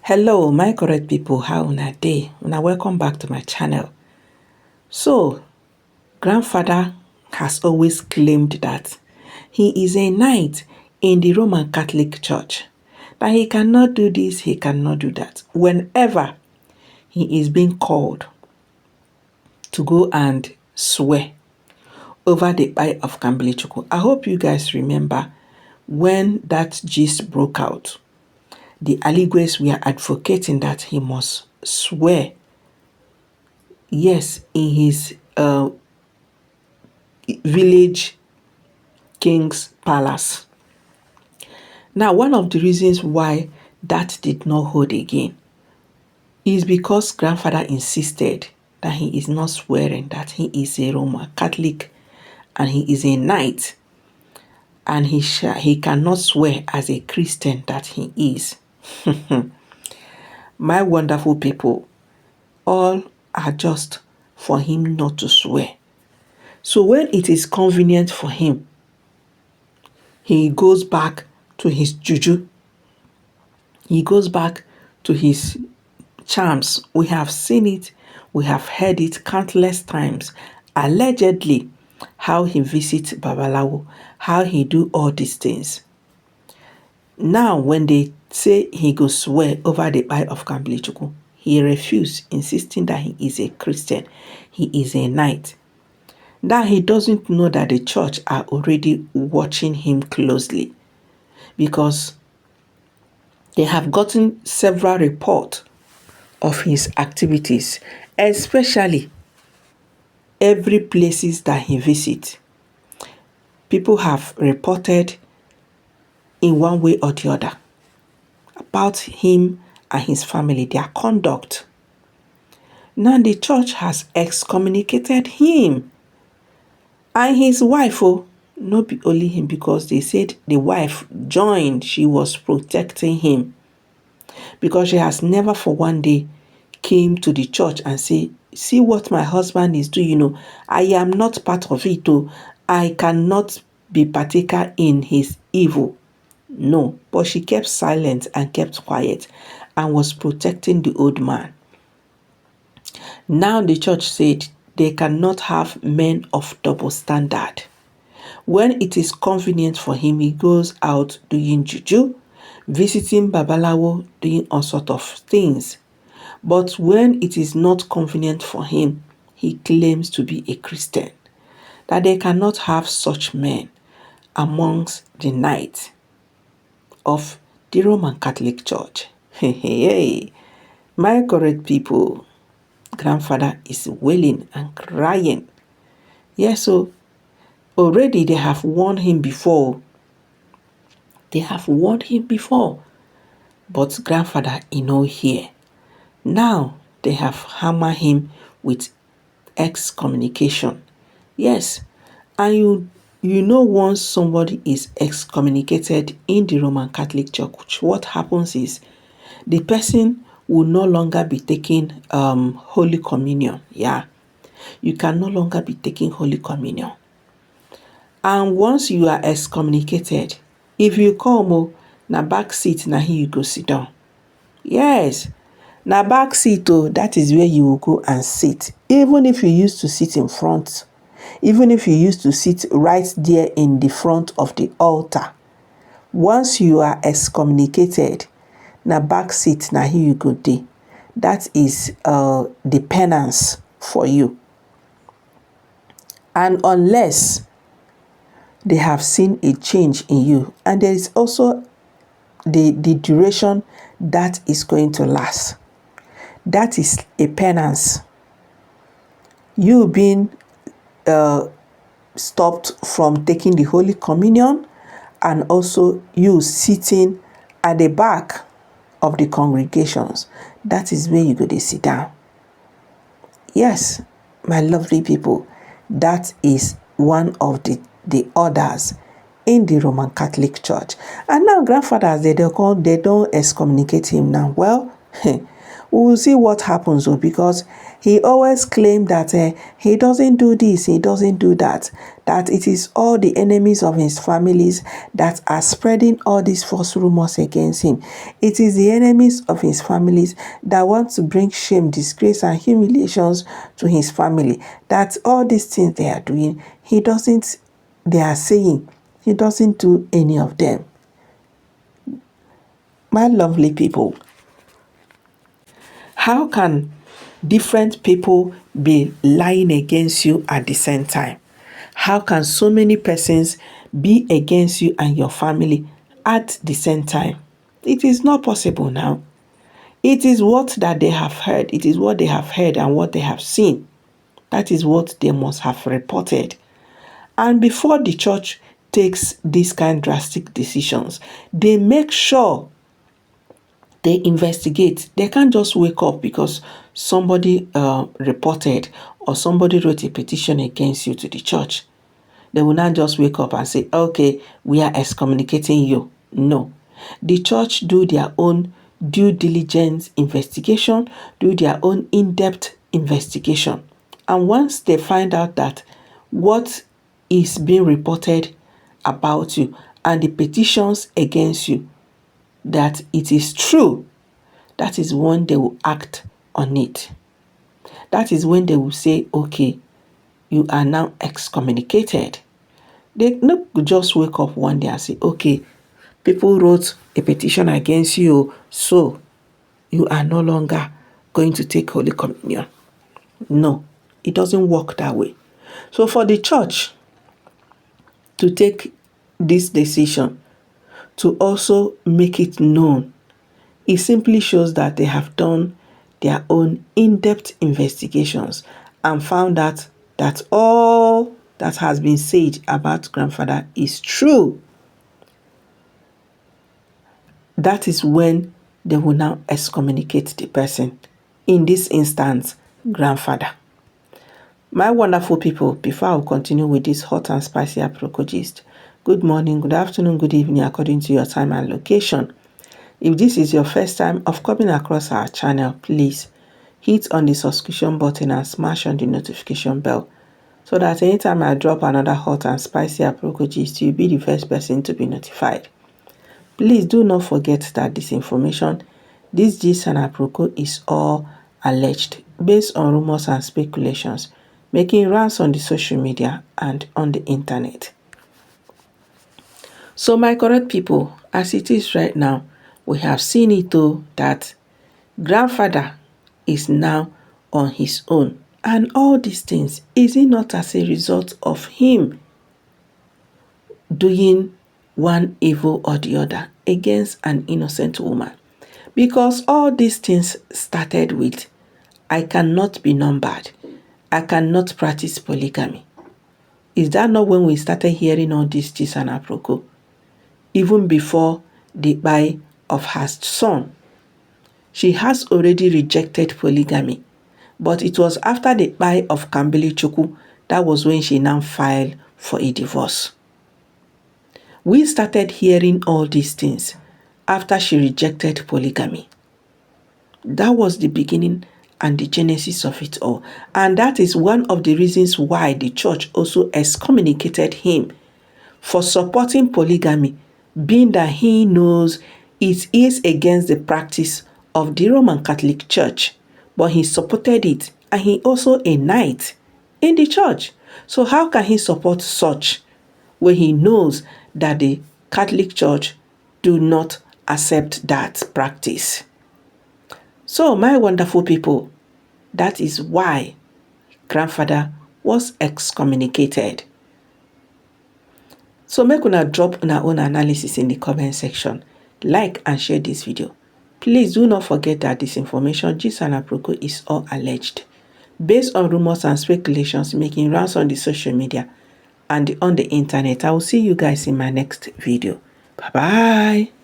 Hello my correct people, how una dey? Una welcome back to my channel. So, grandfather has always claimed that he is a knight in the Roman Catholic Church. That he cannot do this, he cannot do that. Whenever he is being called to go and swear over the eye of Kambilichukwu. I hope you guys remember when that gist broke out. The Aligwes were advocating that he must swear, yes, in his village king's palace. Now, one of the reasons why that did not hold again is because grandfather insisted that he is not swearing, that he is a Roman Catholic and he is a knight, and he cannot swear as a Christian that he is. My wonderful people, all are just for him not to swear. So when it is convenient for him, he goes back to his juju. He goes back to his charms. We have seen it. We have heard it countless times. Allegedly, how he visits Babalawo, how he do all these things. Now, when they say he go swear over the eye of Kambilichukwu, he refused, insisting that he is a Christian. He is a knight. Now, he doesn't know that the church are already watching him closely, because they have gotten several reports of his activities, especially every places that he visits. People have reported in one way or the other about him and his family, their conduct. Now the church has excommunicated him and his wife, not be only him, because they said the wife joined, she was protecting him, because she has never for one day came to the church and say, see what my husband is doing, I am not part of it, I cannot be partaker in his evil. No, but she kept silent and kept quiet and was protecting the old man. Now the church said they cannot have men of double standard. When it is convenient for him, he goes out doing juju, visiting Babalawo, doing all sorts of things. But when it is not convenient for him, he claims to be a Christian. That they cannot have such men amongst the knights of the Roman Catholic Church. Hey, my correct people, grandfather is wailing and crying. Yes, so already they have warned him before. They have warned him before. But grandfather, here. Now they have hammered him with excommunication. Yes, and once somebody is excommunicated in the Roman Catholic Church, what happens is the person will no longer be taking Holy Communion. Yeah, you can no longer be taking Holy Communion. And once you are excommunicated, if you come, na back seat, na here you go sit down. Yes, na back seat, that is where you will go and sit. Even if you used to sit in front, even if you used to sit right there in the front of the altar, once you are excommunicated, na back seat, na here you go dey. That is the penance for you. And unless they have seen a change in you, and there is also the duration that is going to last. That is a penance. You being stopped from taking the Holy Communion, and also you sitting at the back of the congregations. That is where you go to sit down. Yes, my lovely people, that is one of the orders in the Roman Catholic Church. And now grandfathers, they don't excommunicate him now. Well, We will see what happens though, because he always claimed that he doesn't do this, he doesn't do that, that it is all the enemies of his families that are spreading all these false rumors against him. It is the enemies of his families that want to bring shame, disgrace, and humiliations to his family. That all these things they are doing, they are saying, he doesn't do any of them. My lovely people, how can different people be lying against you at the same time? How can so many persons be against you and your family at the same time? It is not possible now. It is what that they have heard. It is what they have heard and what they have seen. That is what they must have reported. And before the church takes these kind of drastic decisions, they make sure they investigate. They can't just wake up because somebody reported or somebody wrote a petition against you to the church. They will not just wake up and say, okay, we are excommunicating you. No. The church do their own due diligence investigation, do their own in-depth investigation. And once they find out that what is being reported about you and the petitions against you, that it is true, that is when they will act on it. That is when they will say, okay, you are now excommunicated. They not just wake up one day and say, okay, people wrote a petition against you, so you are no longer going to take Holy Communion. No, it doesn't work that way. So for the church to take this decision, to also make it known, it simply shows that they have done their own in-depth investigations and found out that all that has been said about grandfather is true. That is when they will now excommunicate the person. In this instance, grandfather. My wonderful people, before I continue with this hot and spicy aproko gist, good morning, good afternoon, good evening, according to your time and location. If this is your first time of coming across our channel, please hit on the subscription button and smash on the notification bell so that anytime I drop another hot and spicy aproko gist, you'll be the first person to be notified. Please do not forget that this information, this gist and aproko is all alleged, based on rumors and speculations, making rounds on the social media and on the internet. So my correct people, as it is right now, we have seen it though that grandfather is now on his own. And all these things, is it not as a result of him doing one evil or the other against an innocent woman? Because all these things started with, I cannot be numbered. I cannot practice polygamy. Is that not when we started hearing all this gist and aproko? Even before the birth of her son, she has already rejected polygamy. But it was after the birth of Kambili Chukwu that was when she now filed for a divorce. We started hearing all these things after she rejected polygamy. That was the beginning and the genesis of it all. And that is one of the reasons why the church also excommunicated him for supporting polygamy, being that he knows it is against the practice of the Roman Catholic Church, but he supported it, and he also a knight in the church. So how can he support such when he knows that the Catholic Church do not accept that practice? So my wonderful people, that is why grandfather was excommunicated. So make una drop una own analysis in the comment section. Like and share this video. Please do not forget that this information, gist and aproko, is all alleged, based on rumors and speculations making rounds on the social media and on the internet. I will see you guys in my next video. Bye bye.